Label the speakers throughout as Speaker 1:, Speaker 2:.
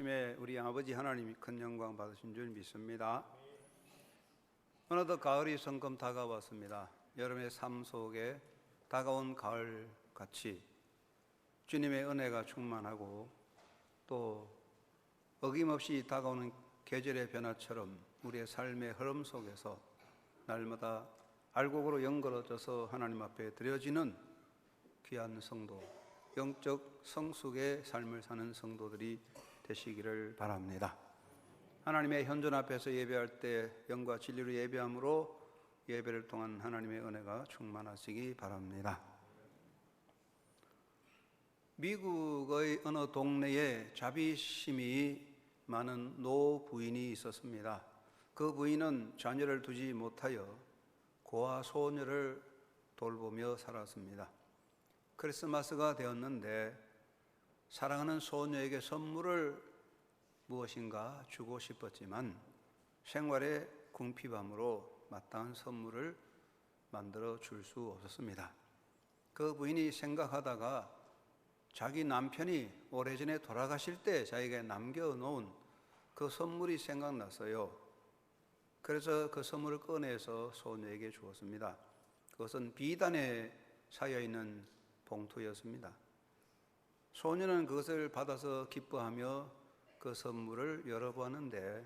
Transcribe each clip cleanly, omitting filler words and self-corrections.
Speaker 1: 아침에 우리 아버지 하나님이 큰 영광 받으신 줄 믿습니다. 어느덧 가을이 성큼 다가왔습니다. 여러분의 삶 속에 다가온 가을같이 주님의 은혜가 충만하고 또 어김없이 다가오는 계절의 변화처럼 우리의 삶의 흐름 속에서 날마다 알곡으로 연결어져서 하나님 앞에 드려지는 귀한 성도, 영적 성숙의 삶을 사는 성도들이 되시기를 바랍니다. 하나님의 현존 앞에서 예배할 때 영과 진리로 예배함으로 예배를 통한 하나님의 은혜가 충만하시기 바랍니다. 미국의 어느 동네에 자비심이 많은 노 부인이 있었습니다. 그 부인은 자녀를 두지 못하여 고아 소녀를 돌보며 살았습니다. 크리스마스가 되었는데 사랑하는 소녀에게 선물을 무엇인가 주고 싶었지만 생활의 궁핍함으로 마땅한 선물을 만들어 줄 수 없었습니다. 그 부인이 생각하다가 자기 남편이 오래전에 돌아가실 때 자기가 남겨놓은 그 선물이 생각났어요. 그래서 그 선물을 꺼내서 소녀에게 주었습니다. 그것은 비단에 쌓여있는 봉투였습니다. 소녀는 그것을 받아서 기뻐하며 그 선물을 열어보았는데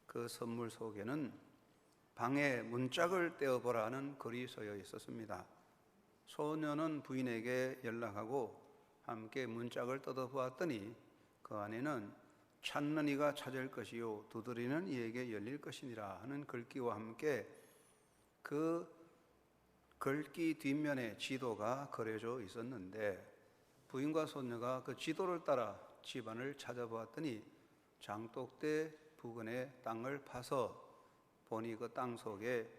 Speaker 1: 그 선물 속에는 방에 문짝을 떼어보라 하는 글이 써여 있었습니다. 소녀는 부인에게 연락하고 함께 문짝을 뜯어보았더니 그 안에는 찾는 이가 찾을 것이요 두드리는 이에게 열릴 것이니라 하는 글귀와 함께 그 글귀 뒷면에 지도가 그려져 있었는데 부인과 소녀가 그 지도를 따라 집안을 찾아보았더니 장독대 부근에 땅을 파서 보니 그 땅 속에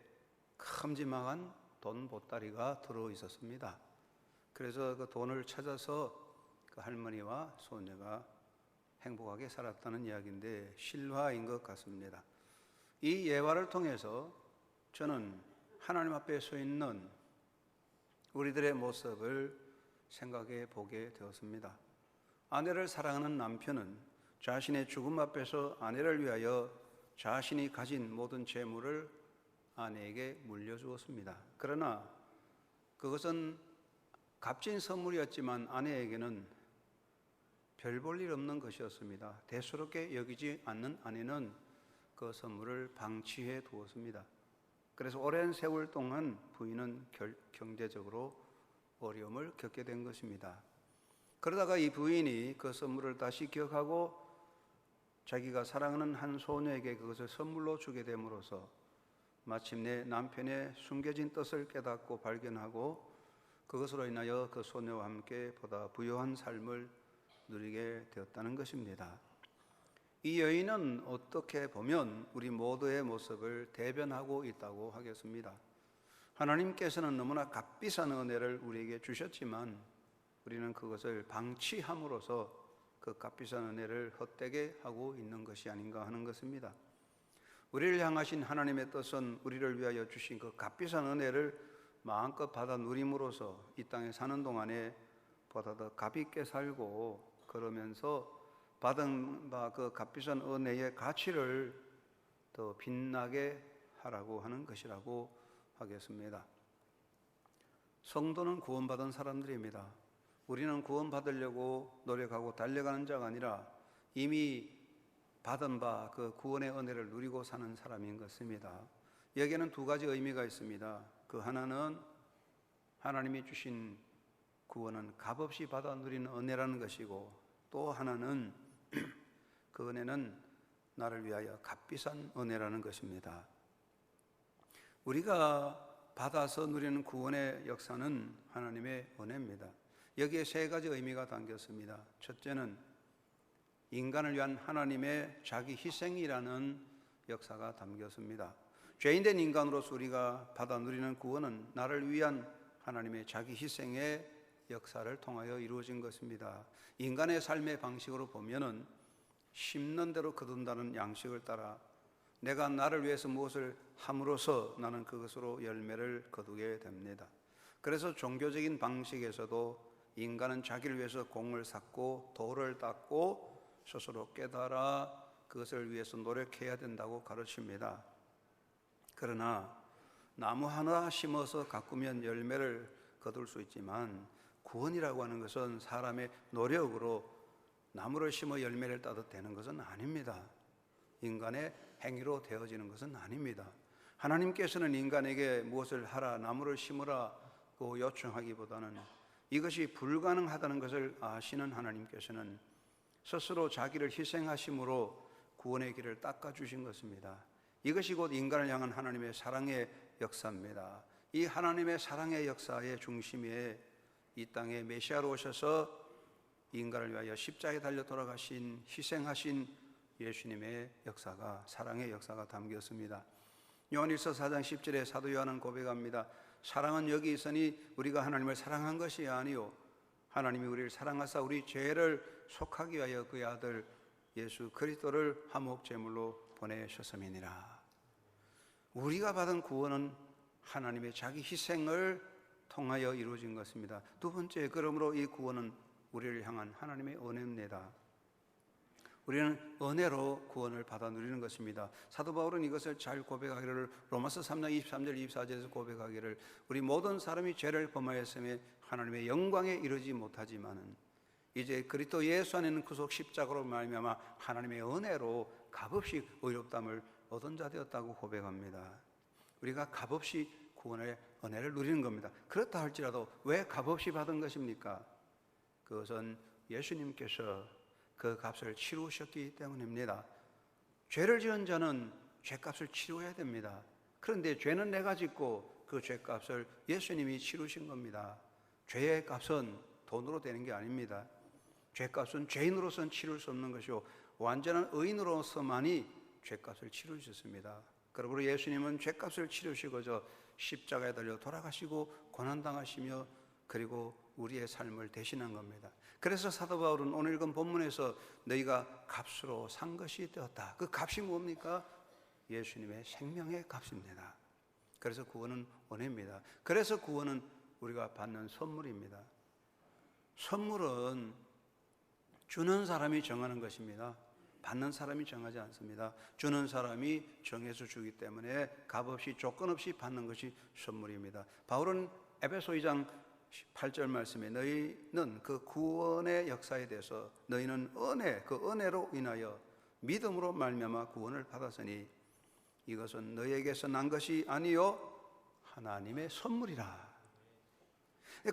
Speaker 1: 큼지막한 돈 보따리가 들어 있었습니다. 그래서 그 돈을 찾아서 그 할머니와 소녀가 행복하게 살았다는 이야기인데 실화인 것 같습니다. 이 예화를 통해서 저는 하나님 앞에 서 있는 우리들의 모습을 생각해 보게 되었습니다. 아내를 사랑하는 남편은 자신의 죽음 앞에서 아내를 위하여 자신이 가진 모든 재물을 아내에게 물려주었습니다. 그러나 그것은 값진 선물이었지만 아내에게는 별 볼 일 없는 것이었습니다. 대수롭게 여기지 않는 아내는 그 선물을 방치해 두었습니다. 그래서 오랜 세월 동안 부인은 경제적으로 어려움을 겪게 된 것입니다. 그러다가 이 부인이 그 선물을 다시 기억하고 자기가 사랑하는 한 소녀에게 그것을 선물로 주게 됨으로써 마침내 남편의 숨겨진 뜻을 깨닫고 발견하고 그것으로 인하여 그 소녀와 함께 보다 부유한 삶을 누리게 되었다는 것입니다. 이 여인은 어떻게 보면 우리 모두의 모습을 대변하고 있다고 하겠습니다. 하나님께서는 너무나 값비싼 은혜를 우리에게 주셨지만 우리는 그것을 방치함으로써 그 값비싼 은혜를 헛되게 하고 있는 것이 아닌가 하는 것입니다. 우리를 향하신 하나님의 뜻은 우리를 위하여 주신 그 값비싼 은혜를 마음껏 받아 누림으로써 이 땅에 사는 동안에 보다 더 값있게 살고 그러면서 받은 바 그 값비싼 은혜의 가치를 더 빛나게 하라고 하는 것이라고 하겠습니다. 성도는 구원받은 사람들입니다. 우리는 구원받으려고 노력하고 달려가는 자가 아니라 이미 받은 바 그 구원의 은혜를 누리고 사는 사람인 것입니다. 여기에는 두 가지 의미가 있습니다. 그 하나는 하나님이 주신 구원은 값없이 받아 누리는 은혜라는 것이고 또 하나는 그 은혜는 나를 위하여 값비싼 은혜라는 것입니다. 우리가 받아서 누리는 구원의 역사는 하나님의 은혜입니다. 여기에 세 가지 의미가 담겼습니다. 첫째는 인간을 위한 하나님의 자기 희생이라는 역사가 담겼습니다. 죄인된 인간으로서 우리가 받아 누리는 구원은 나를 위한 하나님의 자기 희생의 역사를 통하여 이루어진 것입니다. 인간의 삶의 방식으로 보면은 심는 대로 거둔다는 양식을 따라 내가 나를 위해서 무엇을 함으로써 나는 그것으로 열매를 거두게 됩니다. 그래서 종교적인 방식에서도 인간은 자기를 위해서 공을 쌓고 돌을 닦고 스스로 깨달아 그것을 위해서 노력해야 된다고 가르칩니다. 그러나 나무 하나 심어서 가꾸면 열매를 거둘 수 있지만 구원이라고 하는 것은 사람의 노력으로 나무를 심어 열매를 따도 되는 것은 아닙니다. 인간의 행위로 되어지는 것은 아닙니다. 하나님께서는 인간에게 무엇을 하라, 나무를 심으라고 요청하기보다는 이것이 불가능하다는 것을 아시는 하나님께서는 스스로 자기를 희생하심으로 구원의 길을 닦아주신 것입니다. 이것이 곧 인간을 향한 하나님의 사랑의 역사입니다. 이 하나님의 사랑의 역사의 중심에 이 땅에 메시아로 오셔서 인간을 위하여 십자가에 달려 돌아가신, 희생하신 예수님의 역사가, 사랑의 역사가 담겼습니다. 요한일서 4장 10절에 사도 요한은 고백합니다. 사랑은 여기 있으니 우리가 하나님을 사랑한 것이 아니요 하나님이 우리를 사랑하사 우리 죄를 속하기 위하여 그의 아들 예수 그리스도를 화목 제물로 보내셨음이니라. 우리가 받은 구원은 하나님의 자기 희생을 통하여 이루어진 것입니다. 두 번째, 그러므로 이 구원은 우리를 향한 하나님의 은혜입니다. 우리는 은혜로 구원을 받아 누리는 것입니다. 사도 바울은 이것을 잘 고백하기를 로마서 3장 23절 24절에서 고백하기를 우리 모든 사람이 죄를 범하였음에 하나님의 영광에 이르지 못하지만은 이제 그리스도 예수 안에는 구속 십자가로 말미암아 하나님의 은혜로 값없이 의롭다함을 얻은 자 되었다고 고백합니다. 우리가 값없이 구원의 은혜를 누리는 겁니다. 그렇다 할지라도 왜 값없이 받은 것입니까? 그것은 예수님께서 그 값을 치루셨기 때문입니다. 죄를 지은 자는 죄값을 치루어야 됩니다. 그런데 죄는 내가 짓고 그 죄값을 예수님이 치루신 겁니다. 죄의 값은 돈으로 되는 게 아닙니다. 죄값은 죄인으로서는 치룰 수 없는 것이요 완전한 의인으로서만이 죄값을 치루셨습니다. 그러므로 예수님은 죄값을 치르시고저 십자가에 달려 돌아가시고 고난당하시며 그리고 우리의 삶을 대신한 겁니다. 그래서 사도 바울은 오늘 읽은 본문에서 너희가 값으로 산 것이 되었다. 그 값이 뭡니까? 예수님의 생명의 값입니다. 그래서 구원은 은혜입니다. 그래서 구원은 우리가 받는 선물입니다. 선물은 주는 사람이 정하는 것입니다. 받는 사람이 정하지 않습니다. 주는 사람이 정해서 주기 때문에 값없이 조건 없이 받는 것이 선물입니다. 바울은 에베소 2장 8절 말씀에 너희는 그 구원의 역사에 대해서 너희는 은혜, 그 은혜로 인하여 믿음으로 말미암아 구원을 받았으니 이것은 너희에게서 난 것이 아니요 하나님의 선물이라.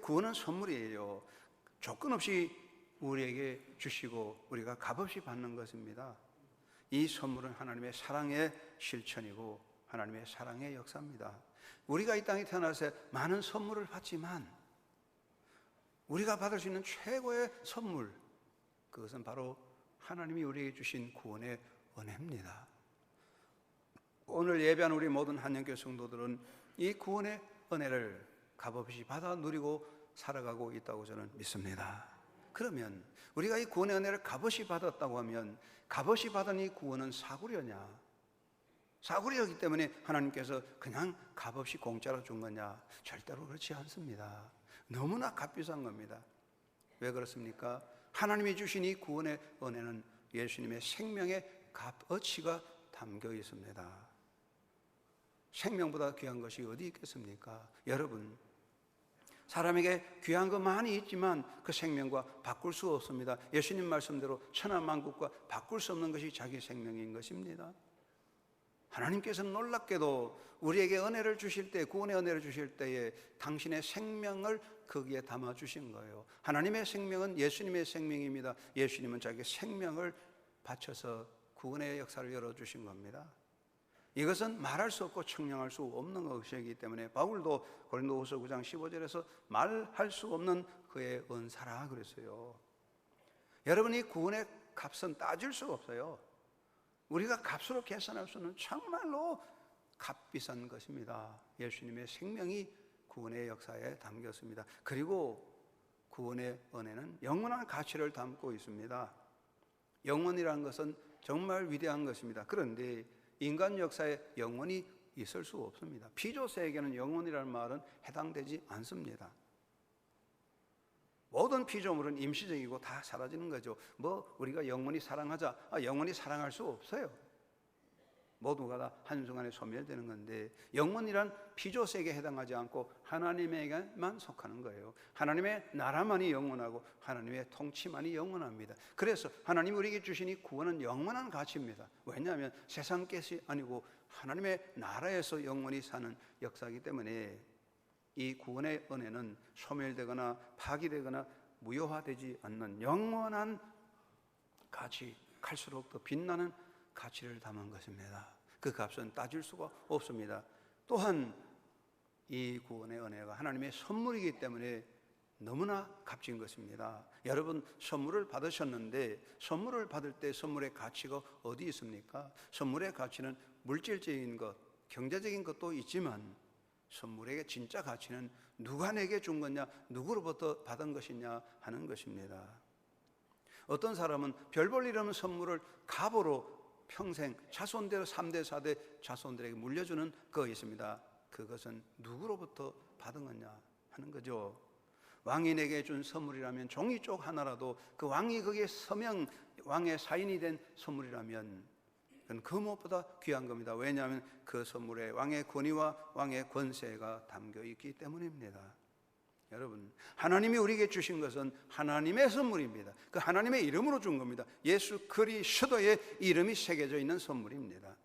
Speaker 1: 구원은 선물이에요. 조건 없이 우리에게 주시고 우리가 값없이 받는 것입니다. 이 선물은 하나님의 사랑의 실천이고 하나님의 사랑의 역사입니다. 우리가 이 땅에 태어나서 많은 선물을 받지만 우리가 받을 수 있는 최고의 선물, 그것은 바로 하나님이 우리에게 주신 구원의 은혜입니다. 오늘 예배한 우리 모든 한영교회 성도들은 이 구원의 은혜를 값없이 받아 누리고 살아가고 있다고 저는 믿습니다. 그러면 우리가 이 구원의 은혜를 값없이 받았다고 하면 값없이 받은 이 구원은 사구려냐? 사구려이기 때문에 하나님께서 그냥 값없이 공짜로 준 거냐? 절대로 그렇지 않습니다. 너무나 값비싼 겁니다. 왜 그렇습니까? 하나님이 주신 이 구원의 은혜는 예수님의 생명의 값어치가 담겨 있습니다. 생명보다 귀한 것이 어디 있겠습니까? 여러분, 사람에게 귀한 거 많이 있지만 그 생명과 바꿀 수 없습니다. 예수님 말씀대로 천하만국과 바꿀 수 없는 것이 자기 생명인 것입니다. 하나님께서는 놀랍게도 우리에게 은혜를 주실 때, 구원의 은혜를 주실 때에 당신의 생명을 거기에 담아 주신 거예요. 하나님의 생명은 예수님의 생명입니다. 예수님은 자기 생명을 바쳐서 구원의 역사를 열어주신 겁니다. 이것은 말할 수 없고 청량할 수 없는 것이기 때문에 바울도 고린도후서 9장 15절에서 말할 수 없는 그의 은사라 그랬어요. 여러분, 이 구원의 값은 따질 수가 없어요. 우리가 값으로 계산할 수는 정말로 값비싼 것입니다. 예수님의 생명이 구원의 역사에 담겼습니다. 그리고 구원의 은혜는 영원한 가치를 담고 있습니다. 영원이라는 것은 정말 위대한 것입니다. 그런데 인간 역사에 영원이 있을 수 없습니다. 피조세에게는 영원이라는 말은 해당되지 않습니다. 모든 피조물은 임시적이고 다 사라지는 거죠. 뭐 우리가 영원히 사랑하자, 영원히 사랑할 수 없어요. 모두가 다 한순간에 소멸되는 건데, 영원이란 피조 세계에 해당하지 않고 하나님에게만 속하는 거예요. 하나님의 나라만이 영원하고 하나님의 통치만이 영원합니다. 그래서 하나님이 우리에게 주신 이 구원은 영원한 가치입니다. 왜냐하면 세상 것이 아니고 하나님의 나라에서 영원히 사는 역사이기 때문에 이 구원의 은혜는 소멸되거나 파기되거나 무효화되지 않는 영원한 가치, 갈수록 더 빛나는 가치를 담은 것입니다. 그 값은 따질 수가 없습니다. 또한 이 구원의 은혜가 하나님의 선물이기 때문에 너무나 값진 것입니다. 여러분, 선물을 받으셨는데 선물을 받을 때 선물의 가치가 어디 있습니까? 선물의 가치는 물질적인 것, 경제적인 것도 있지만 선물의 진짜 가치는 누가 내게 준 거냐, 누구로부터 받은 것이냐 하는 것입니다. 어떤 사람은 별 볼 일 없는 선물을 값으로 평생 자손대로 3대 4대 자손들에게 물려주는 거 있습니다. 그것은 누구로부터 받은 거냐 하는 거죠. 왕이 내게 준 선물이라면 종이 쪽 하나라도 그 왕이 거기에 서명, 왕의 사인이 된 선물이라면 그건 그 무엇보다 귀한 겁니다. 왜냐하면 그 선물에 왕의 권위와 왕의 권세가 담겨 있기 때문입니다. 여러분, 하나님이 우리에게 주신 것은 하나님의 선물입니다. 그 하나님의 이름으로 준 겁니다. 예수 그리스도의 이름이 새겨져 있는 선물입니다.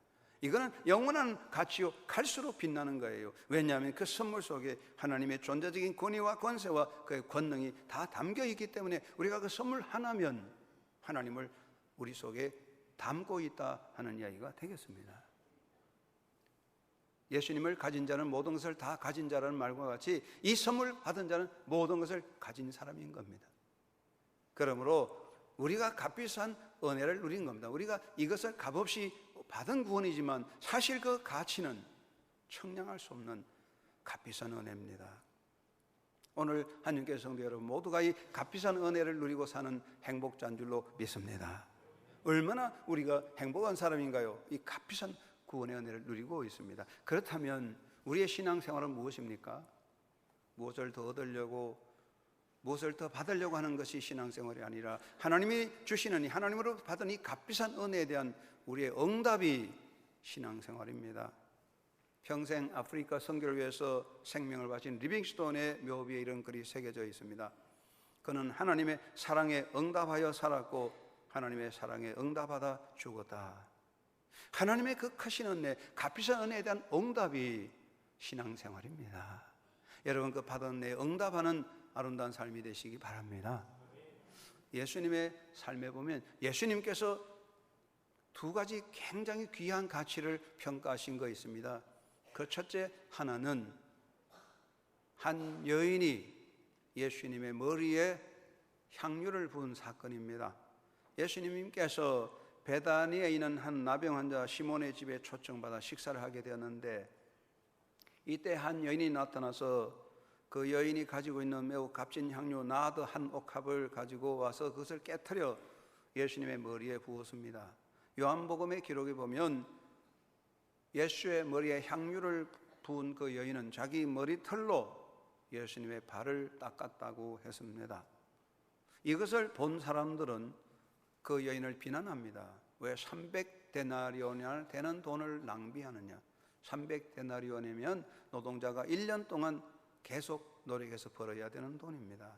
Speaker 1: 이거는 영원한 가치요, 갈수록 빛나는 거예요. 왜냐하면 그 선물 속에 하나님의 존재적인 권위와 권세와 그의 권능이 다 담겨 있기 때문에 우리가 그 선물 하나면 하나님을 우리 속에 담고 있다 하는 이야기가 되겠습니다. 예수님을 가진 자는 모든 것을 다 가진 자라는 말과 같이 이 선물 받은 자는 모든 것을 가진 사람인 겁니다. 그러므로 우리가 값비싼 은혜를 누린 겁니다. 우리가 이것을 값없이 받은 구원이지만 사실 그 가치는 청량할 수 없는 값비싼 은혜입니다. 오늘 한윤교회 성도 여러분 모두가 이 값비싼 은혜를 누리고 사는 행복자인 줄로 믿습니다. 얼마나 우리가 행복한 사람인가요? 이 값비싼 구원의 은혜를 누리고 있습니다. 그렇다면 우리의 신앙생활은 무엇입니까? 무엇을 더 얻으려고, 무엇을 더 받으려고 하는 것이 신앙생활이 아니라 하나님이 주시는 이 하나님으로 받은 이 값비싼 은혜에 대한 우리의 응답이 신앙생활입니다. 평생 아프리카 선교를 위해서 생명을 바친 리빙스톤의 묘비에 이런 글이 새겨져 있습니다. 그는 하나님의 사랑에 응답하여 살았고 하나님의 사랑에 응답하다 죽었다. 하나님의 그 크신 은혜, 값비싼 은혜에 대한 응답이 신앙생활입니다. 여러분, 그 받은 은혜에 응답하는 아름다운 삶이 되시기 바랍니다. 예수님의 삶에 보면 예수님께서 두 가지 굉장히 귀한 가치를 평가하신 거 있습니다. 그 첫째 하나는 한 여인이 예수님의 머리에 향유를 부은 사건입니다. 예수님께서 베다니에 있는 한 나병 환자 시몬의 집에 초청받아 식사를 하게 되었는데 이때 한 여인이 나타나서 그 여인이 가지고 있는 매우 값진 향유 나드 한 옥합을 가지고 와서 그것을 깨트려 예수님의 머리에 부었습니다. 요한복음의 기록에 보면 예수의 머리에 향유를 부은 그 여인은 자기 머리털로 예수님의 발을 닦았다고 했습니다. 이것을 본 사람들은 그 여인을 비난합니다. 왜 300데나리온이나 되는 돈을 낭비하느냐. 300데나리온이면 노동자가 1년 동안 계속 노력해서 벌어야 되는 돈입니다.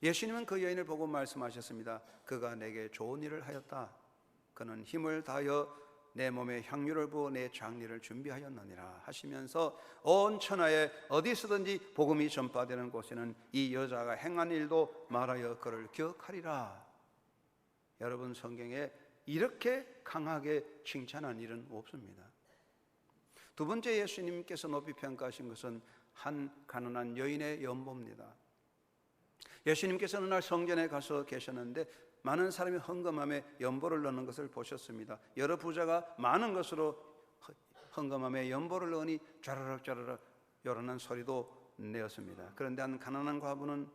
Speaker 1: 예수님은 그 여인을 보고 말씀하셨습니다. 그가 내게 좋은 일을 하였다. 그는 힘을 다하여 내 몸에 향유를 부어 내 장례를 준비하였느니라 하시면서 온 천하에 어디서든지 복음이 전파되는 곳에는 이 여자가 행한 일도 말하여 그를 기억하리라. 여러분, 성경에 이렇게 강하게 칭찬한 일은 없습니다. 두 번째 예수님께서 높이 평가하신 것은 한 가난한 여인의 연보입니다. 예수님께서는 날 성전에 가서 계셨는데 많은 사람이 헌금함에 연보를 넣는 것을 보셨습니다. 여러 부자가 많은 것으로 헌금함에 연보를 넣으니 쫘르륵 쫘르륵 요란한 소리도 내었습니다. 그런데 한 가난한 과부는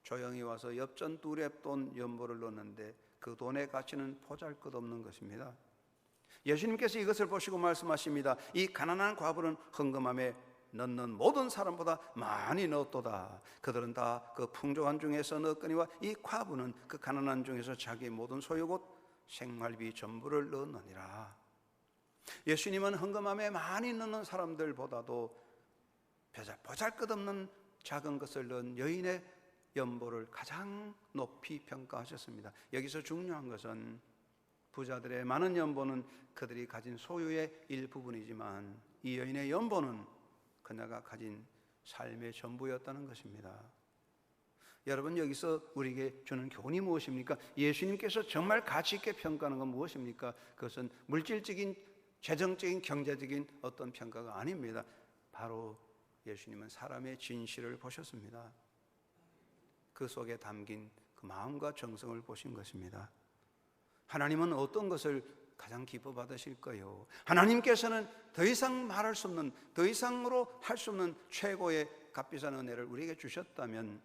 Speaker 1: 조용히 와서 엽전 2렙돈 연보를 넣었는데 그 돈의 가치는 보잘것없는 것입니다. 예수님께서 이것을 보시고 말씀하십니다. 이 가난한 과부는 헌금함에 넣는 모든 사람보다 많이 넣었도다. 그들은 다 그 풍족한 중에서 넣거니와 이 과부는 그 가난한 중에서 자기 모든 소유 곧 생활비 전부를 넣었느니라. 예수님은 헌금함에 많이 넣는 사람들보다도 보잘것없는 작은 것을 넣은 여인의 연보를 가장 높이 평가하셨습니다. 여기서 중요한 것은 부자들의 많은 연보는 그들이 가진 소유의 일부분이지만 이 여인의 연보는 그녀가 가진 삶의 전부였다는 것입니다. 여러분, 여기서 우리에게 주는 교훈이 무엇입니까? 예수님께서 정말 가치 있게 평가하는 건 무엇입니까? 그것은 물질적인, 재정적인, 경제적인 어떤 평가가 아닙니다. 바로 예수님은 사람의 진실을 보셨습니다. 그 속에 담긴 그 마음과 정성을 보신 것입니다. 하나님은 어떤 것을 가장 기뻐 받으실까요? 하나님께서는 더 이상 말할 수 없는, 더 이상으로 할 수 없는 최고의 값비싼 은혜를 우리에게 주셨다면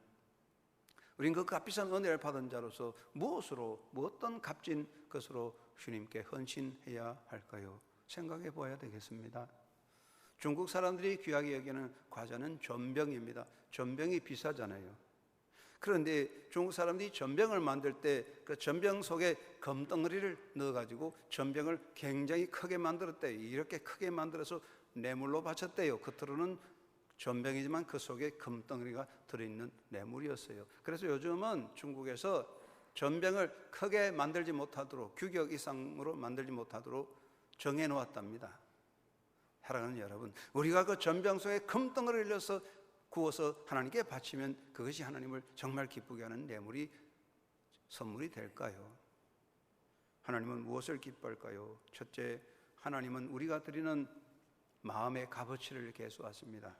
Speaker 1: 우리는 그 값비싼 은혜를 받은 자로서 무엇으로, 어떤 값진 것으로 주님께 헌신해야 할까요? 생각해 보아야 되겠습니다. 중국 사람들이 귀하게 여기는 과자는 전병입니다. 전병이 비싸잖아요. 그런데 중국 사람들이 전병을 만들 때 그 전병 속에 금덩어리를 넣어가지고 전병을 굉장히 크게 만들었대요. 이렇게 크게 만들어서 뇌물로 바쳤대요. 겉으로는 전병이지만 그 속에 금덩어리가 들어있는 뇌물이었어요. 그래서 요즘은 중국에서 전병을 크게 만들지 못하도록, 규격 이상으로 만들지 못하도록 정해놓았답니다. 사랑하는 여러분, 우리가 그 전병 속에 금덩어리를 넣어서 구워서 하나님께 바치면 그것이 하나님을 정말 기쁘게 하는 뇌물이, 선물이 될까요? 하나님은 무엇을 기뻐할까요? 첫째, 하나님은 우리가 드리는 마음의 값어치를 계수하십니다.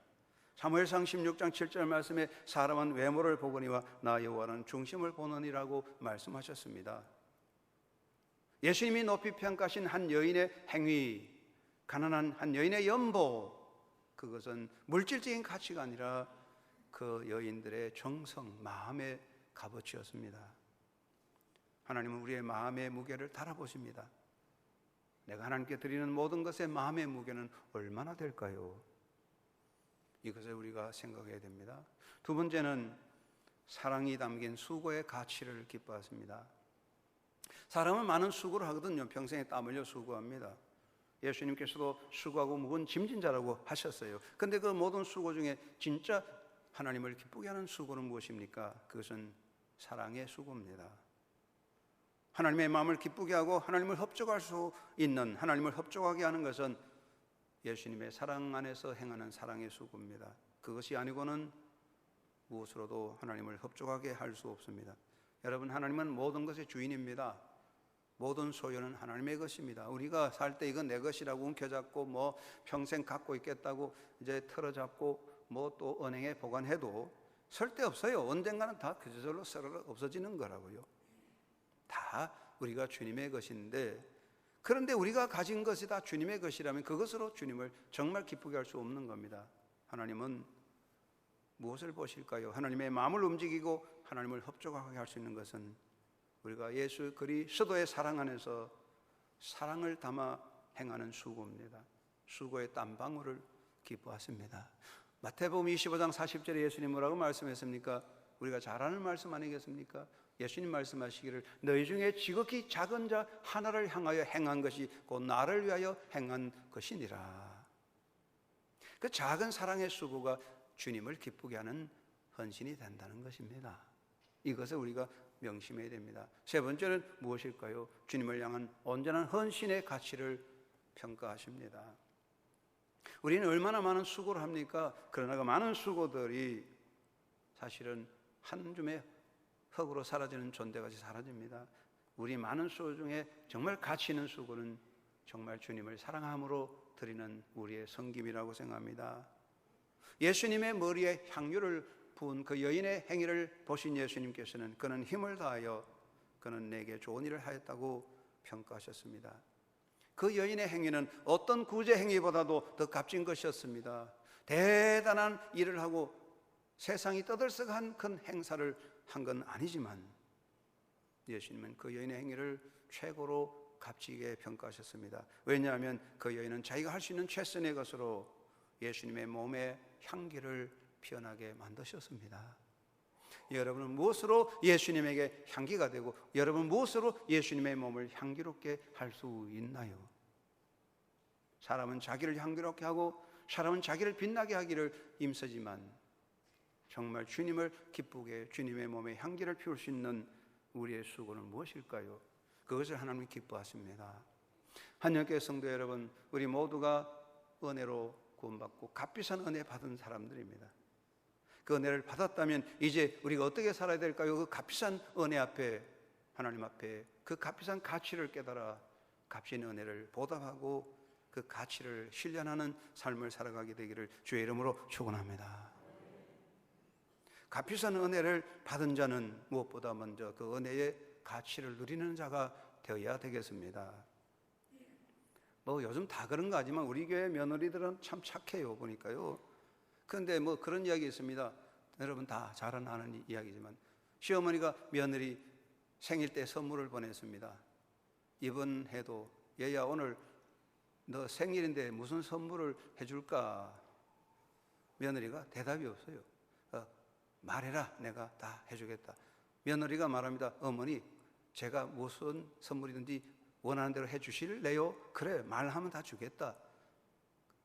Speaker 1: 사무엘상 16장 7절 말씀에 사람은 외모를 보거니와 나 여호와는 중심을 보느니라고 말씀하셨습니다. 예수님이 높이 평가하신 한 여인의 행위, 가난한 한 여인의 연보, 그것은 물질적인 가치가 아니라 그 여인들의 정성, 마음의 값어치였습니다. 하나님은 우리의 마음의 무게를 달아보십니다. 내가 하나님께 드리는 모든 것의 마음의 무게는 얼마나 될까요? 이것을 우리가 생각해야 됩니다. 두 번째는 사랑이 담긴 수고의 가치를 기뻐하십니다. 사람은 많은 수고를 하거든요. 평생에 땀 흘려 수고합니다. 예수님께서도 수고하고 무거운 짐진 자라고 하셨어요. 그런데 그 모든 수고 중에 진짜 하나님을 기쁘게 하는 수고는 무엇입니까? 그것은 사랑의 수고입니다. 하나님의 마음을 기쁘게 하고 하나님을 흡족할 수 있는, 하나님을 흡족하게 하는 것은 예수님의 사랑 안에서 행하는 사랑의 수고입니다. 그것이 아니고는 무엇으로도 하나님을 흡족하게 할 수 없습니다. 여러분, 하나님은 모든 것의 주인입니다. 모든 소유는 하나님의 것입니다. 우리가 살 때 이건 내 것이라고 움켜잡고 뭐 평생 갖고 있겠다고 이제 틀어잡고 뭐 또 은행에 보관해도 쓸데없어요. 언젠가는 다 그 저절로 썰어 없어지는 거라고요. 다 우리가 주님의 것인데, 그런데 우리가 가진 것이 다 주님의 것이라면 그것으로 주님을 정말 기쁘게 할 수 없는 겁니다. 하나님은 무엇을 보실까요? 하나님의 마음을 움직이고 하나님을 흡족하게 할 수 있는 것은 우리가 예수 그리스도의 사랑 안에서 사랑을 담아 행하는 수고입니다. 수고의 땀방울을 기뻐하십니다. 마태복음 25장 40절에 예수님 뭐라고 말씀했습니까? 우리가 잘 아는 말씀 아니겠습니까? 예수님 말씀하시기를 너희 중에 지극히 작은 자 하나를 향하여 행한 것이 곧 나를 위하여 행한 것이니라. 그 작은 사랑의 수고가 주님을 기쁘게 하는 헌신이 된다는 것입니다. 이것을 우리가 명심해야 됩니다. 세 번째는 무엇일까요? 주님을 향한 온전한 헌신의 가치를 평가하십니다. 우리는 얼마나 많은 수고를 합니까? 그러나 그 많은 수고들이 사실은 한 줌의 흙으로 사라지는 존재같이 사라집니다. 우리 많은 수고 중에 정말 가치 있는 수고는 정말 주님을 사랑함으로 드리는 우리의 섬김이라고 생각합니다. 예수님의 머리에 향유를 부은 그 여인의 행위를 보신 예수님께서는 그는 힘을 다하여 그는 내게 좋은 일을 하였다고 평가하셨습니다. 그 여인의 행위는 어떤 구제 행위보다도 더 값진 것이었습니다. 대단한 일을 하고 세상이 떠들썩한 큰 행사를 한 건 아니지만 예수님은 그 여인의 행위를 최고로 값지게 평가하셨습니다. 왜냐하면 그 여인은 자기가 할 수 있는 최선의 것으로 예수님의 몸에 향기를 피어나게 만드셨습니다. 여러분은 무엇으로 예수님에게 향기가 되고 여러분 무엇으로 예수님의 몸을 향기롭게 할 수 있나요? 사람은 자기를 향기롭게 하고 사람은 자기를 빛나게 하기를 힘쓰지만 정말 주님을 기쁘게 주님의 몸에 향기를 피울 수 있는 우리의 수고는 무엇일까요? 그것을 하나님이 기뻐하십니다. 한영교회 성도 여러분, 우리 모두가 은혜로 구원받고 값비싼 은혜 받은 사람들입니다. 그 은혜를 받았다면 이제 우리가 어떻게 살아야 될까요? 그 값비싼 은혜 앞에, 하나님 앞에 그 값비싼 가치를 깨달아 값진 은혜를 보답하고 그 가치를 실현하는 삶을 살아가게 되기를 주의 이름으로 축원합니다. 값비싼 은혜를 받은 자는 무엇보다 먼저 그 은혜의 가치를 누리는 자가 되어야 되겠습니다. 뭐 요즘 다 그런 거 하지만 우리 교회 며느리들은 참 착해요, 보니까요. 그런데 뭐 그런 이야기 있습니다. 여러분 다 잘 아는 이야기지만 시어머니가 며느리 생일 때 선물을 보냈습니다. 이번 해도 얘야 오늘 너 생일인데 무슨 선물을 해줄까? 며느리가 대답이 없어요. 말해라, 내가 다 해주겠다. 며느리가 말합니다. 어머니, 제가 무슨 선물이든지 원하는 대로 해주실래요? 그래, 말하면 다 주겠다.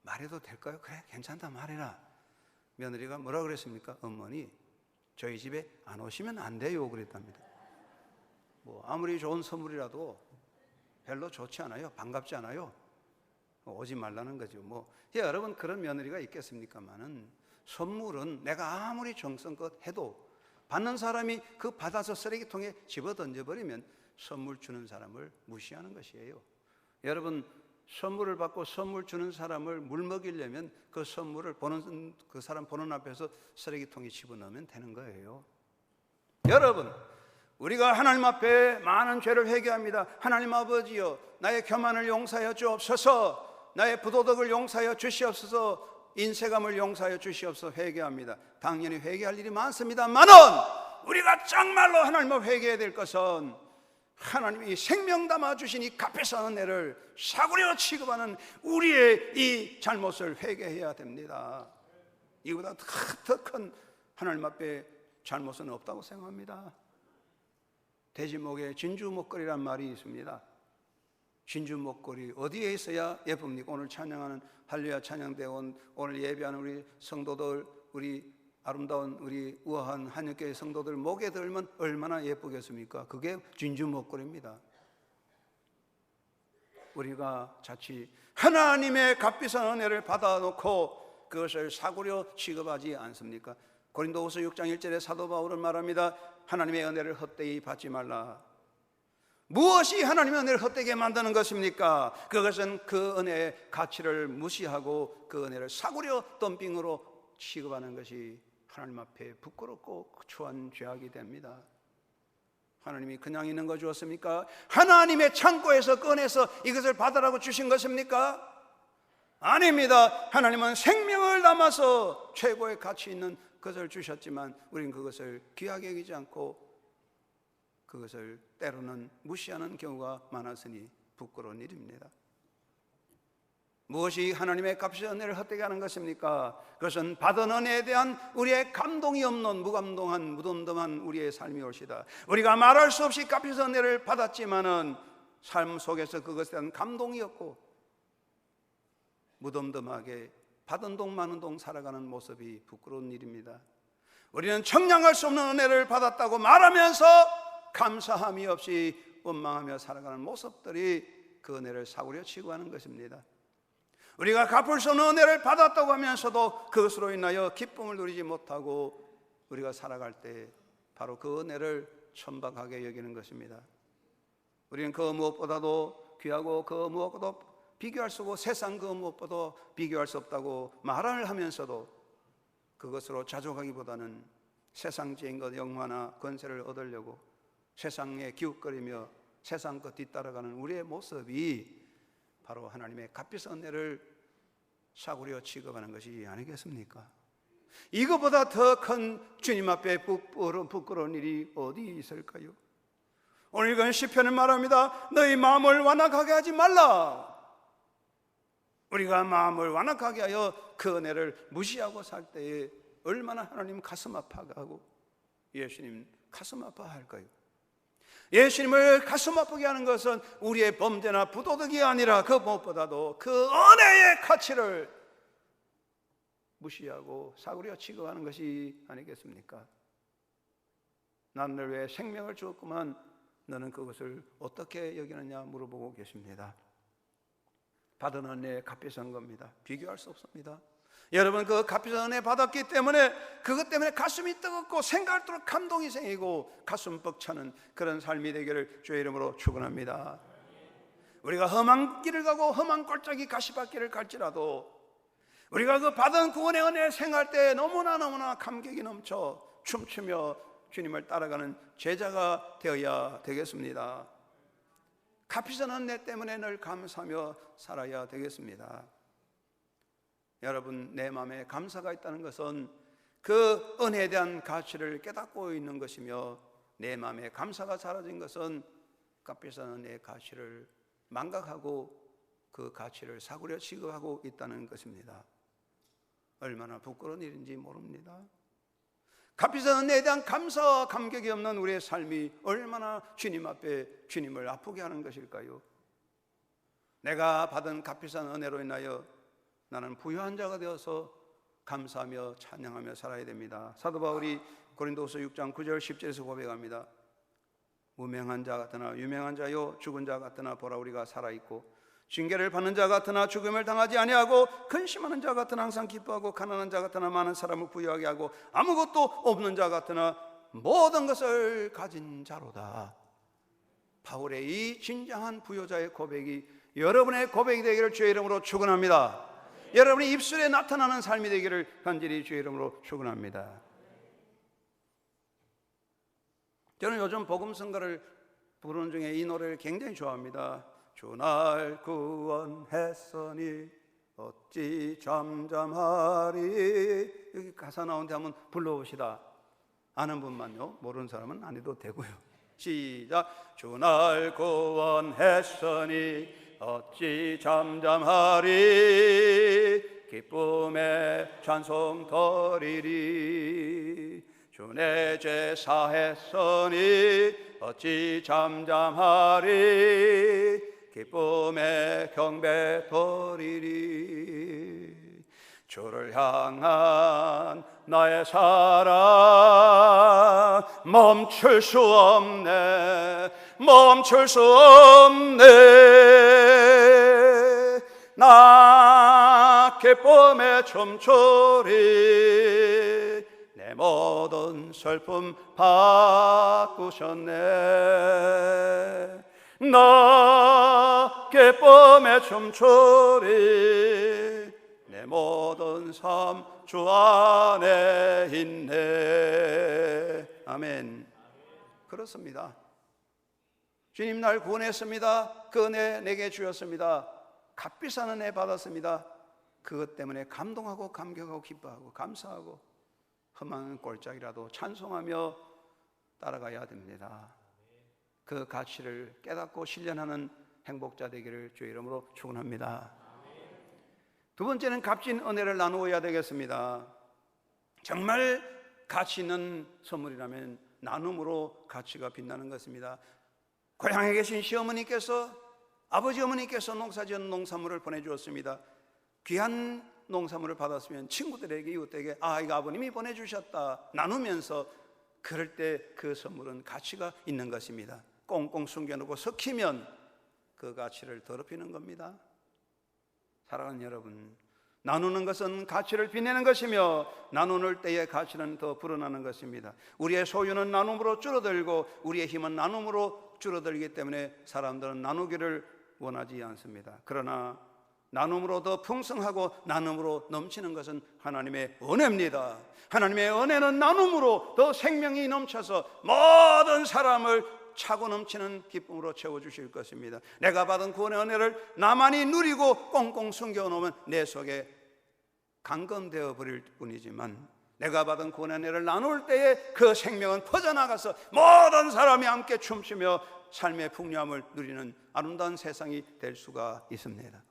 Speaker 1: 말해도 될까요? 그래, 괜찮다, 말해라. 며느리가 뭐라 그랬습니까? 어머니, 저희 집에 안 오시면 안 돼요, 그랬답니다. 뭐 아무리 좋은 선물이라도 별로 좋지 않아요, 반갑지 않아요. 오지 말라는 거죠. 뭐 여러분 그런 며느리가 있겠습니까만은 선물은 내가 아무리 정성껏 해도 받는 사람이 그 받아서 쓰레기통에 집어 던져버리면 선물 주는 사람을 무시하는 것이에요. 여러분 선물을 받고 선물 주는 사람을 물먹이려면 그 선물을 보는 그 사람 보는 앞에서 쓰레기통에 집어넣으면 되는 거예요. 여러분 우리가 하나님 앞에 많은 죄를 회개합니다. 하나님 아버지여, 나의 교만을 용서하여 주옵소서, 나의 부도덕을 용서하여 주시옵소서, 인색함을 용서하여 주시옵소서 회개합니다. 당연히 회개할 일이 많습니다만은 우리가 정말로 하나님 앞에 회개해야 될 것은 하나님이 생명 담아 주신 이 값비싼 은혜를 사구려 취급하는 우리의 이 잘못을 회개해야 됩니다. 이보다 더 큰 하나님 앞에 잘못은 없다고 생각합니다. 돼지목에 진주 목걸이란 말이 있습니다. 진주 목걸이 어디에 있어야 예쁩니까? 오늘 찬양하는 할렐루야 찬양대원, 오늘 예배하는 우리 성도들, 우리 아름다운 우리 우아한 한영교회 성도들 목에 들면 얼마나 예쁘겠습니까? 그게 진주 목걸이입니다. 우리가 자칫 하나님의 값비싼 은혜를 받아놓고 그것을 사구려 취급하지 않습니까? 고린도후서 6장 1절에 사도 바울은 말합니다. 하나님의 은혜를 헛되이 받지 말라. 무엇이 하나님의 은혜를 헛되게 만드는 것입니까? 그것은 그 은혜의 가치를 무시하고 그 은혜를 사구려 덤핑으로 취급하는 것이 하나님 앞에 부끄럽고 초한 죄악이 됩니다. 하나님이 그냥 있는 거 주었습니까? 하나님의 창고에서 꺼내서 이것을 받으라고 주신 것입니까? 아닙니다. 하나님은 생명을 담아서 최고의 가치 있는 것을 주셨지만 우리는 그것을 귀하게 여기지 않고 그것을 때로는 무시하는 경우가 많았으니 부끄러운 일입니다. 무엇이 하나님의 값비싼 은혜를 헛되게 하는 것입니까? 그것은 받은 은혜에 대한 우리의 감동이 없는 무감동한 무덤덤한 우리의 삶이 올시다. 우리가 말할 수 없이 값비싼 은혜를 받았지만은 삶 속에서 그것에 대한 감동이 없고 무덤덤하게 받은 동 마는 동 살아가는 모습이 부끄러운 일입니다. 우리는 청량할 수 없는 은혜를 받았다고 말하면서 감사함이 없이 원망하며 살아가는 모습들이 그 은혜를 사구려 취급하는 것입니다. 우리가 갚을 수 없는 은혜를 받았다고 하면서도 그것으로 인하여 기쁨을 누리지 못하고 우리가 살아갈 때 바로 그 은혜를 천박하게 여기는 것입니다. 우리는 그 무엇보다도 귀하고 그 무엇보다도 비교할 수 없고 세상 그 무엇보다도 비교할 수 없다고 말을 하면서도 그것으로 자족하기보다는 세상적인 것 영화나 권세를 얻으려고 세상에 기웃거리며 세상 것 뒤따라가는 우리의 모습이 바로 하나님의 값비싼 은혜를 사구려 취급하는 것이 아니겠습니까? 이거보다 더 큰 주님 앞에 부끄러운 일이 어디 있을까요? 오늘 읽은 시편은 말합니다. 너희 마음을 완악하게 하지 말라. 우리가 마음을 완악하게 하여 그 은혜를 무시하고 살 때에 얼마나 하나님 가슴 아파하고 예수님 가슴 아파할까요? 예수님을 가슴 아프게 하는 것은 우리의 범죄나 부도덕이 아니라 그 무엇보다도 그 은혜의 가치를 무시하고 사구려 취급하는 것이 아니겠습니까? 나를 왜 생명을 주었구만 너는 그것을 어떻게 여기느냐 물어보고 계십니다. 받은 은혜의 값비싼 겁니다. 비교할 수 없습니다. 여러분, 그 값비싼 은혜 받았기 때문에 그것 때문에 가슴이 뜨겁고 생각할수록 감동이 생기고 가슴 벅차는 그런 삶이 되기를 주의 이름으로 축원합니다. 우리가 험한 길을 가고 험한 골짜기 가시밭길을 갈지라도 우리가 그 받은 구원의 은혜를 생각할 때 너무나 감격이 넘쳐 춤추며 주님을 따라가는 제자가 되어야 되겠습니다. 값비싼 은혜 때문에 늘 감사하며 살아야 되겠습니다. 여러분, 내 마음에 감사가 있다는 것은 그 은혜에 대한 가치를 깨닫고 있는 것이며, 내 마음에 감사가 사라진 것은 값비싼 은혜의 가치를 망각하고 그 가치를 사구려 취급하고 있다는 것입니다. 얼마나 부끄러운 일인지 모릅니다. 값비싼 은혜에 대한 감사와 감격이 없는 우리의 삶이 얼마나 주님 앞에 주님을 아프게 하는 것일까요? 내가 받은 값비싼 은혜로 인하여 나는 부유한 자가 되어서 감사하며 찬양하며 살아야 됩니다. 사도 바울이 고린도후서 6장 9절 10절에서 고백합니다. 무명한 자 같으나 유명한 자요, 죽은 자 같으나 보라 우리가 살아있고, 징계를 받는 자 같으나 죽음을 당하지 아니하고, 근심하는 자 같으나 항상 기뻐하고, 가난한 자 같으나 많은 사람을 부유하게 하고, 아무것도 없는 자 같으나 모든 것을 가진 자로다. 바울의 이 진정한 부요자의 고백이 여러분의 고백이 되기를 주의 이름으로 축원합니다. 여러분의 입술에 나타나는 삶이 되기를 간절히 주의 이름으로 축원합니다. 저는 요즘 복음성가를 부르는 중에 이 노래를 굉장히 좋아합니다. 주 날 구원했으니 어찌 잠잠하리. 여기 가사 나오는데 한번 불러봅시다. 아는 분만요, 모르는 사람은 안 해도 되고요. 시작. 주 날 구원했으니 어찌 잠잠하리. 기쁨에 찬송 드리리. 주 내 죄 사했으니 어찌 잠잠하리. 기쁨에 경배 드리리. 주를 향한 나의 사랑 멈출 수 없네. 나 기쁨에 춤추리. 내 모든 슬픔 바꾸셨네. 나 기쁨에 춤추리. 내 모든 삶 주 안에 있네. 아멘. 그렇습니다. 주님 날 구원했습니다. 그 은혜 내게 주셨습니다. 값비싼 은혜 받았습니다. 그것 때문에 감동하고 감격하고 기뻐하고 감사하고 험한 골짜기라도 찬송하며 따라가야 됩니다. 그 가치를 깨닫고 실현하는 행복자 되기를 주의 이름으로 축원합니다. 두 번째는 값진 은혜를 나누어야 되겠습니다. 정말 가치 있는 선물이라면 나눔으로 가치가 빛나는 것입니다. 고향에 계신 시어머니께서, 아버지 어머니께서 농사지은 농산물을 보내주었습니다. 귀한 농산물을 받았으면 친구들에게, 이웃에게 이거 아버님이 보내주셨다 나누면서, 그럴 때 그 선물은 가치가 있는 것입니다. 꽁꽁 숨겨놓고 섞이면 그 가치를 더럽히는 겁니다. 사랑하는 여러분, 나누는 것은 가치를 빛내는 것이며 나누는 때의 가치는 더 불어나는 것입니다. 우리의 소유는 나눔으로 줄어들고 우리의 힘은 나눔으로 줄어들기 때문에 사람들은 나누기를 원하지 않습니다. 그러나 나눔으로 더 풍성하고 나눔으로 넘치는 것은 하나님의 은혜입니다. 하나님의 은혜는 나눔으로 더 생명이 넘쳐서 모든 사람을 차고 넘치는 기쁨으로 채워주실 것입니다. 내가 받은 구원의 은혜를 나만이 누리고 꽁꽁 숨겨놓으면 내 속에 감금되어 버릴 뿐이지만, 내가 받은 구원의 은혜를 나눌 때에 그 생명은 퍼져나가서 모든 사람이 함께 춤추며 삶의 풍요함을 누리는 아름다운 세상이 될 수가 있습니다.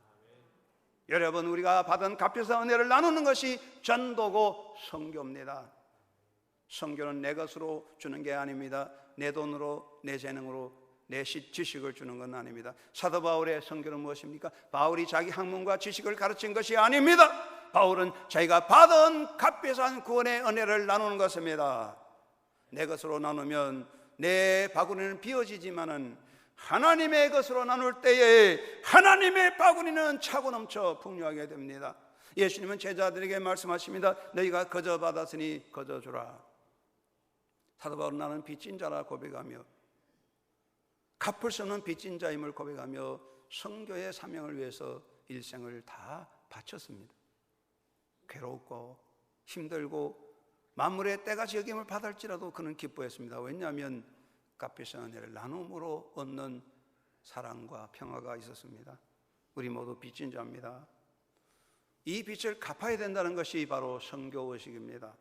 Speaker 1: 여러분, 우리가 받은 값비싼 은혜를 나누는 것이 전도고 선교입니다. 선교는 내 것으로 주는 게 아닙니다. 내 돈으로, 내 재능으로, 내 지식을 주는 건 아닙니다. 사도 바울의 선교는 무엇입니까? 바울이 자기 학문과 지식을 가르친 것이 아닙니다. 바울은 자기가 받은 값비싼 구원의 은혜를 나누는 것입니다. 내 것으로 나누면 내 바구니는 비어지지만은 하나님의 것으로 나눌 때에 하나님의 바구니는 차고 넘쳐 풍요하게 됩니다. 예수님은 제자들에게 말씀하십니다. 너희가 거저 받았으니 거저 주라. 사도 바울은 나는 빚진 자라 고백하며 갚을 수 없는 빚진 자임을 고백하며 선교의 사명을 위해서 일생을 다 바쳤습니다. 괴롭고 힘들고 만물의 때같이 여김을 받을지라도 그는 기뻐했습니다. 왜냐하면 값비싼 은혜를 나눔으로 얻는 사랑과 평화가 있었습니다. 우리 모두 빚진 자입니다. 이 빚을 갚아야 된다는 것이 바로 선교의식입니다.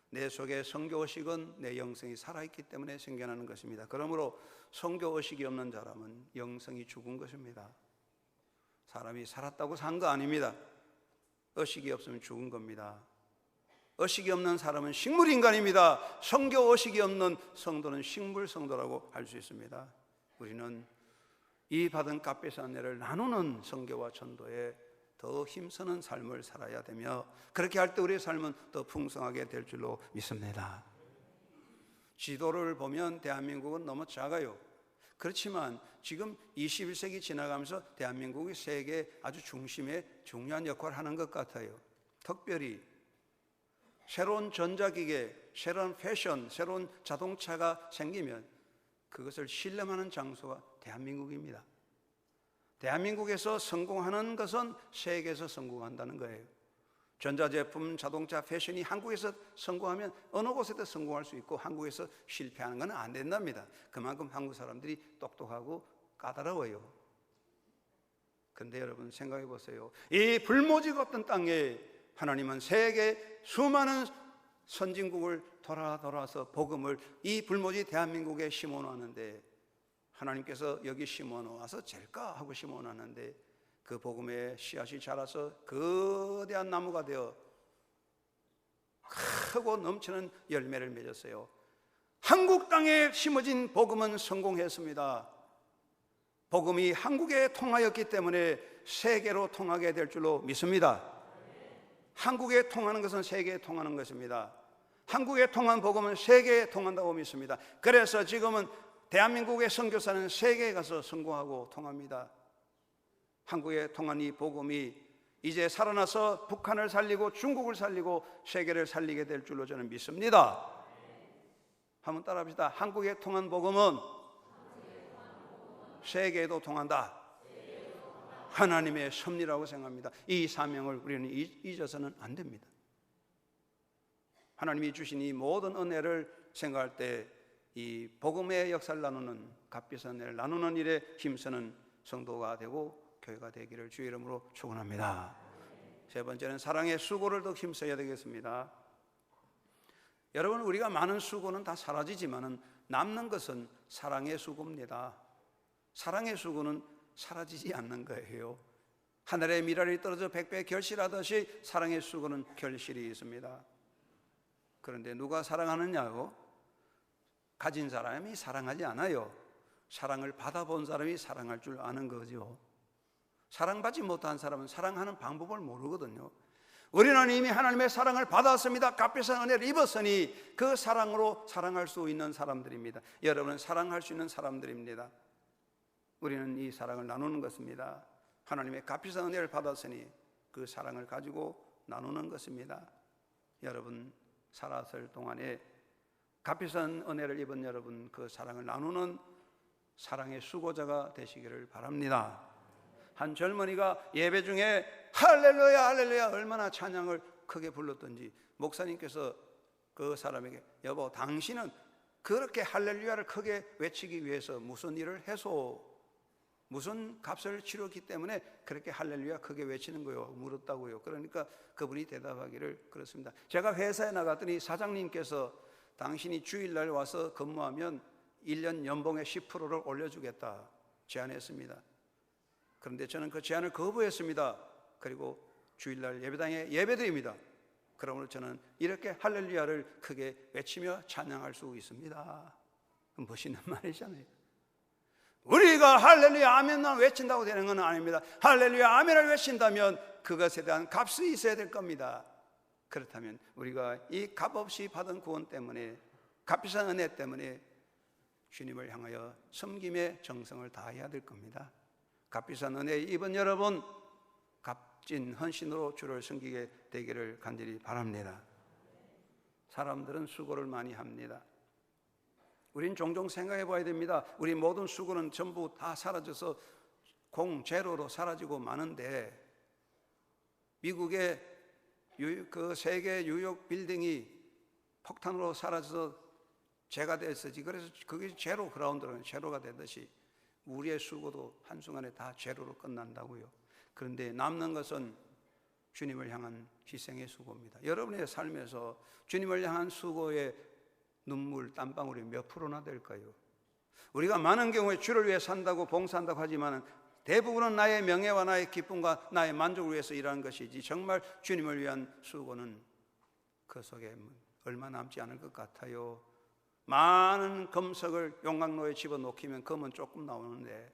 Speaker 1: 내 속에 선교의식은 내 영성이 살아있기 때문에 생겨나는 것입니다. 그러므로 선교의식이 없는 사람은 영성이 죽은 것입니다. 사람이 살았다고 산 거 아닙니다. 의식이 없으면 죽은 겁니다. 의식이 없는 사람은 식물인간입니다. 선교의식이 없는 성도는 식물성도라고 할 수 있습니다. 우리는 이 받은 값비싼 은혜를 나누는 선교와 전도에 더 힘쓰는 삶을 살아야 되며, 그렇게 할 때 우리의 삶은 더 풍성하게 될 줄로 믿습니다. 지도를 보면 대한민국은 너무 작아요. 그렇지만 지금 21세기 지나가면서 대한민국이 세계 아주 중심에 중요한 역할을 하는 것 같아요. 특별히 새로운 전자기계, 새로운 패션, 새로운 자동차가 생기면 그것을 신뢰하는 장소가 대한민국입니다. 대한민국에서 성공하는 것은 세계에서 성공한다는 거예요. 전자제품, 자동차, 패션이 한국에서 성공하면 어느 곳에도 성공할 수 있고 한국에서 실패하는 건 안 된답니다. 그만큼 한국 사람들이 똑똑하고 까다로워요. 그런데 여러분 생각해 보세요. 이 불모지 같은 땅에 하나님은 세계 수많은 선진국을 돌아서 복음을 이 불모지 대한민국에 심어놓았는데, 하나님께서 여기 심어놓아서 될까 하고 심어놨는데 그 복음의 씨앗이 자라서 거대한 나무가 되어 크고 넘치는 열매를 맺었어요. 한국 땅에 심어진 복음은 성공했습니다. 복음이 한국에 통하였기 때문에 세계로 통하게 될 줄로 믿습니다. 한국에 통하는 것은 세계에 통하는 것입니다. 한국에 통한 복음은 세계에 통한다고 믿습니다. 그래서 지금은 대한민국의 선교사는 세계에 가서 성공하고 통합니다. 한국에 통한 이 복음이 이제 살아나서 북한을 살리고 중국을 살리고 세계를 살리게 될 줄로 저는 믿습니다. 한번 따라합시다. 한국에 통한 복음은 세계에도 통한다. 하나님의 섭리라고 생각합니다. 이 사명을 우리는 잊어서는 안 됩니다. 하나님이 주신 이 모든 은혜를 생각할 때 이 복음의 역사를 나누는, 값비싼 은혜를 나누는 일에 힘쓰는 성도가 되고 교회가 되기를 주의 이름으로 축원합니다. 세 번째는 사랑의 수고를 더 힘써야 되겠습니다. 여러분, 우리가 많은 수고는 다 사라지지만 남는 것은 사랑의 수고입니다. 사랑의 수고는 사라지지 않는 거예요. 하늘의 미랄이 떨어져 백배 결실하듯이 사랑의 수고는 결실이 있습니다. 그런데 누가 사랑하느냐고? 가진 사람이 사랑하지 않아요. 사랑을 받아본 사람이 사랑할 줄 아는 거죠. 사랑받지 못한 사람은 사랑하는 방법을 모르거든요. 우리는 이미 하나님의 사랑을 받았습니다. 값비싼 은혜를 입었으니 그 사랑으로 사랑할 수 있는 사람들입니다. 여러분은 사랑할 수 있는 사람들입니다. 우리는 이 사랑을 나누는 것입니다. 하나님의 값비싼 은혜를 받았으니 그 사랑을 가지고 나누는 것입니다. 여러분 살았을 동안에 값비싼 은혜를 입은 여러분, 그 사랑을 나누는 사랑의 수고자가 되시기를 바랍니다. 한 젊은이가 예배 중에 할렐루야 할렐루야 얼마나 찬양을 크게 불렀던지 목사님께서 그 사람에게, 여보 당신은 그렇게 할렐루야를 크게 외치기 위해서 무슨 일을 해서 무슨 값을 치렀기 때문에 그렇게 할렐루야 크게 외치는 거요? 물었다고요. 그러니까 그분이 대답하기를 그렇습니다. 제가 회사에 나갔더니 사장님께서 당신이 주일날 와서 근무하면 1년 연봉의 10%를 올려주겠다 제안했습니다. 그런데 저는 그 제안을 거부했습니다. 그리고 주일날 예배당에 예배드립니다. 그러므로 저는 이렇게 할렐루야를 크게 외치며 찬양할 수 있습니다. 멋있는 말이잖아요. 우리가 할렐루야 아멘만 외친다고 되는 건 아닙니다. 할렐루야 아멘을 외친다면 그것에 대한 값이 있어야 될 겁니다. 그렇다면 우리가 이 값없이 받은 구원 때문에, 값비싼 은혜 때문에 주님을 향하여 섬김의 정성을 다해야 될 겁니다. 값비싼 은혜 입은 여러분, 값진 헌신으로 주를 섬기게 되기를 간절히 바랍니다. 사람들은 수고를 많이 합니다. 우린 종종 생각해 봐야 됩니다. 우리 모든 수고는 전부 다 사라져서 공제로로 사라지고 마는데, 미국의 그 세계 뉴욕 빌딩이 폭탄으로 사라져서 재가 됐었지. 그래서 그게 제로 그라운드로 제로가 되듯이 우리의 수고도 한순간에 다 제로로 끝난다고요. 그런데 남는 것은 주님을 향한 희생의 수고입니다. 여러분의 삶에서 주님을 향한 수고의 눈물, 땀방울이 몇 프로나 될까요? 우리가 많은 경우에 주를 위해 산다고 봉사한다고 하지만 대부분은 나의 명예와 나의 기쁨과 나의 만족을 위해서 일하는 것이지, 정말 주님을 위한 수고는 그 속에 얼마 남지 않을 것 같아요. 많은 금석을 용광로에 집어넣기면 금은 조금 나오는데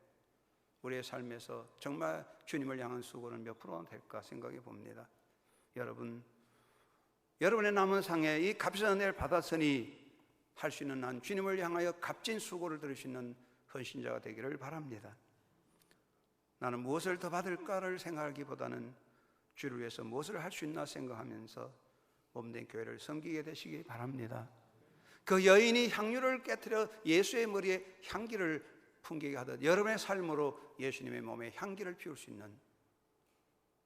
Speaker 1: 우리의 삶에서 정말 주님을 향한 수고는 몇 프로나 될까 생각해 봅니다. 여러분의 남은 상에 이 값비싼 은혜를 받았으니 할 수 있는 한 주님을 향하여 값진 수고를 들을 수 있는 헌신자가 되기를 바랍니다. 나는 무엇을 더 받을까를 생각하기보다는 주를 위해서 무엇을 할 수 있나 생각하면서 몸된 교회를 섬기게 되시기 바랍니다. 그 여인이 향유를 깨트려 예수의 머리에 향기를 풍기게 하듯 여러분의 삶으로 예수님의 몸에 향기를 피울 수 있는,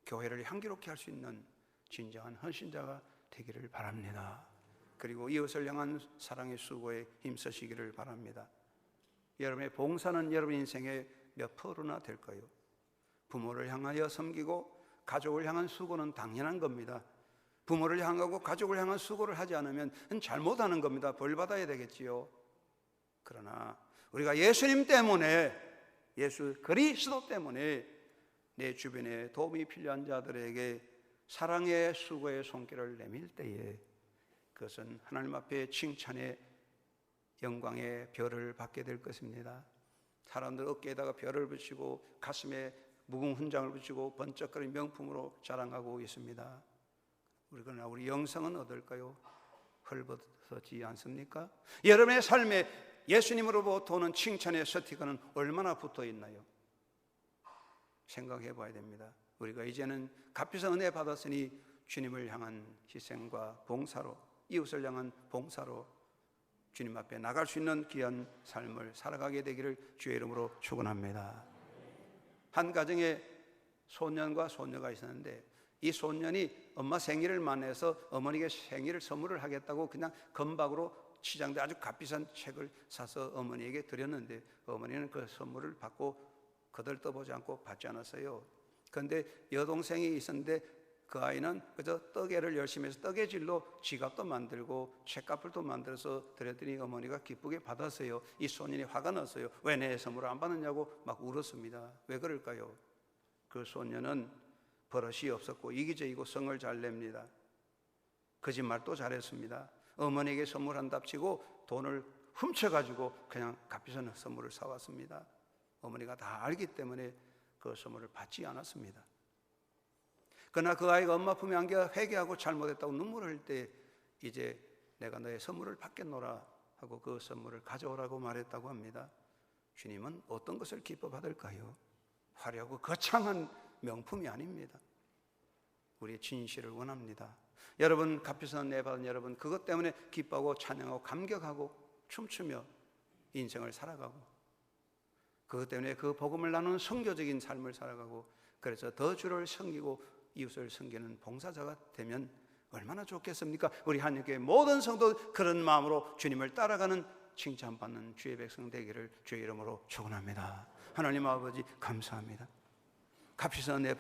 Speaker 1: 교회를 향기롭게 할 수 있는 진정한 헌신자가 되기를 바랍니다. 그리고 이웃을 향한 사랑의 수고에 힘쓰시기를 바랍니다. 여러분의 봉사는 여러분 인생의 몇 프로나 될까요? 부모를 향하여 섬기고 가족을 향한 수고는 당연한 겁니다. 부모를 향하고 가족을 향한 수고를 하지 않으면 잘못하는 겁니다. 벌 받아야 되겠지요. 그러나 우리가 예수님 때문에, 예수 그리스도 때문에 내 주변에 도움이 필요한 자들에게 사랑의 수고의 손길을 내밀 때에 그것은 하나님 앞에 칭찬의 영광의 별을 받게 될 것입니다. 사람들 어깨에다가 별을 붙이고 가슴에 묵은 훈장을 붙이고 번쩍거리는 명품으로 자랑하고 있습니다. 그러나 우리 영성은 어떨까요? 헐벗어지지 않습니까? 여러분의 삶에 예수님으로부터 오는 칭찬의 스티커는 얼마나 붙어 있나요? 생각해 봐야 됩니다. 우리가 이제는 값비싼 은혜 받았으니 주님을 향한 희생과 봉사로, 이웃을 향한 봉사로 주님 앞에 나갈 수 있는 귀한 삶을 살아가게 되기를 주의 이름으로 축원합니다. 한 가정에 소년과 소녀가 있었는데 이 소년이 엄마 생일을 만나서 어머니에게 생일 선물을 하겠다고 그냥 금박으로 치장된 아주 값비싼 책을 사서 어머니에게 드렸는데 어머니는 그 선물을 받고 거들떠보지 않고 받지 않았어요. 그런데 여동생이 있었는데 그 아이는 그저 떡에를 열심히 해서 떡에질로 지갑도 만들고 책가풀도 만들어서 드렸더니 어머니가 기쁘게 받았어요. 이 소년이 화가 났어요. 왜 내 선물을 안 받았냐고 막 울었습니다. 왜 그럴까요? 그 소년은 버릇이 없었고 이기적이고 성을 잘 냅니다. 거짓말도 잘했습니다. 어머니에게 선물한답시고 돈을 훔쳐가지고 그냥 값비싼 선물을 사왔습니다. 어머니가 다 알기 때문에 그 선물을 받지 않았습니다. 그러나 그 아이가 엄마 품에 안겨 회개하고 잘못했다고 눈물을 흘릴 때 이제 내가 너의 선물을 받겠노라 하고 그 선물을 가져오라고 말했다고 합니다. 주님은 어떤 것을 기뻐 받을까요? 화려하고 거창한 명품이 아닙니다. 우리의 진실을 원합니다. 여러분 값비싼 은혜 받은 여러분 그것 때문에 기뻐하고 찬양하고 감격하고 춤추며 인생을 살아가고 그것 때문에 그 복음을 나누는 선교적인 삶을 살아가고 그래서 더 주를 섬기고 이웃을 섬기는 봉사자가 되면 얼마나 좋겠습니까? 우리 한국교회 모든 성도 그런 마음으로 주님을 따라가는 칭찬받는 주의 백성 되기를 주의 이름으로 축원합니다. 하나님 아버지 감사합니다. 값비싼 내